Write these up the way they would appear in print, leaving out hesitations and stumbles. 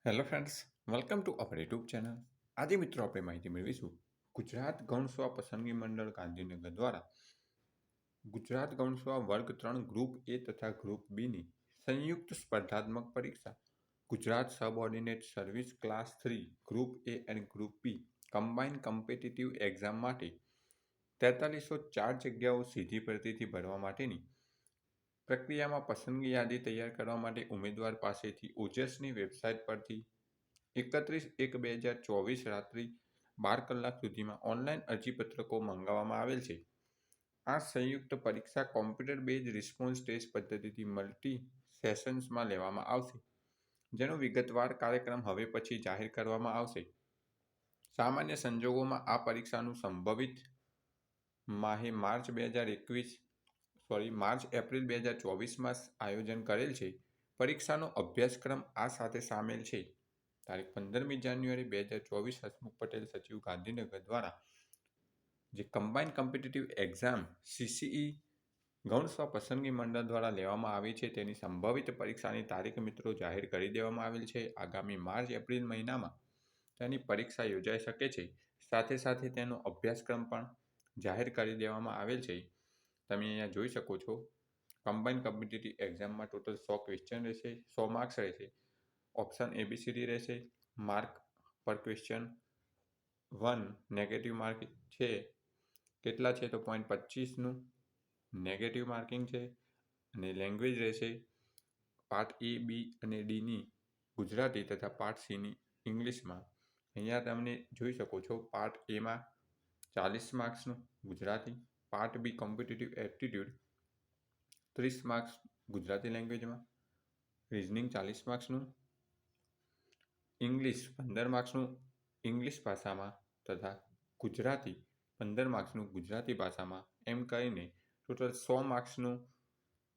Hello friends, welcome to our YouTube channel. આજે મિત્રો આપણે માહિતી મેળવીશું ગુજરાત ગૌણસેવા પસંદગી મંડળ ગાંધીનગર દ્વારા ગુજરાત ગૌણસેવા વર્ગ 3 ગ્રુપ એ તથા ગ્રુપ બીની સંયુક્ત સ્પર્ધાત્મક પરીક્ષા Gujarat subordinate service class 3 group A અને group B combined competitive exam માટે 4304 જગ્યાઓ સીધી ભરતીથી ભરવા માટેની પ્રક્રિયામાં પસંદગી યાદી તૈયાર કરવા માટે ઉમેદવાર પાસેથી ઓજસની વેબસાઇટ પરથી 31/1/2024 રાત્રિ 12 કલાક સુધીમાં ઓનલાઈન અરજીપત્રકો મંગાવવામાં આવેલ છે. આ સંયુક્ત પરીક્ષા કોમ્પ્યુટર બેઝ રિસ્પોન્સ ટેસ્ટ પદ્ધતિથી મલ્ટી સેશન્સમાં લેવામાં આવશે, જેનો વિગતવાર કાર્યક્રમ હવે પછી જાહેર કરવામાં આવશે. સામાન્ય સંજોગોમાં આ પરીક્ષાનું સંભવિત માર્ચ-એપ્રિલ 2024માં આયોજન કરેલ છે. પરીક્ષાનો અભ્યાસક્રમ આ સાથે સામેલ છે. તારીખ 15મી જાન્યુઆરી 2024 હસમુખ પટેલ, સચિવ, ગાંધીનગર દ્વારા જે કમ્બાઇન્ડ કોમ્પિટિટિવ એક્ઝામ CCE ગૌણસેવા પસંદગી મંડળ દ્વારા લેવામાં આવી છે તેની સંભવિત પરીક્ષાની તારીખ મિત્રો જાહેર કરી દેવામાં આવેલ છે. આગામી માર્ચ-એપ્રિલ મહિનામાં તેની પરીક્ષા યોજાઈ શકે છે. સાથે સાથે તેનો અભ્યાસક્રમ પણ જાહેર કરી દેવામાં આવેલ છે. તમે અહીંયા જોઈ શકો છો. કમ્બાઇન્ડ કોમ્પિટિટિવ એક્ઝામમાં ટોટલ 100 ક્વેશ્ચન રહેશે, 100 માર્ક્સ રહેશે. ઓપ્શન ABCD રહેશે. માર્ક પર ક્વેશ્ચન 1 નેગેટિવ માર્ક છે. કેટલા છે તો 0.25નું નેગેટિવ માર્કિંગ છે. અને લેંગ્વેજ રહેશે પાર્ટ A, B અને Dની ગુજરાતી તથા પાર્ટ Cની ઇંગ્લિશમાં. અહીંયા તમને જોઈ શકો છો. પાર્ટ Aમાં 40 માર્ક્સનું Gujarati, part B competitive aptitude 30 marks Gujarati લેંગ્વેજમાં, રિઝનિંગ 40 માર્ક્સનું, ઇંગ્લિશ 15 માર્ક્સનું ઇંગ્લિશ ભાષામાં તથા ગુજરાતી 15 માર્ક્સનું ગુજરાતી ભાષામાં, એમ કરીને ટોટલ 100 માર્ક્સનું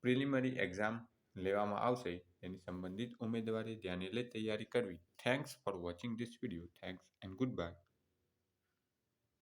પ્રિલિમિનરી એક્ઝામ લેવામાં આવશે. તેની સંબંધિત ઉમેદવારે ધ્યાને લઈ તૈયારી કરવી. Thanks for watching this video. Thanks and good bye.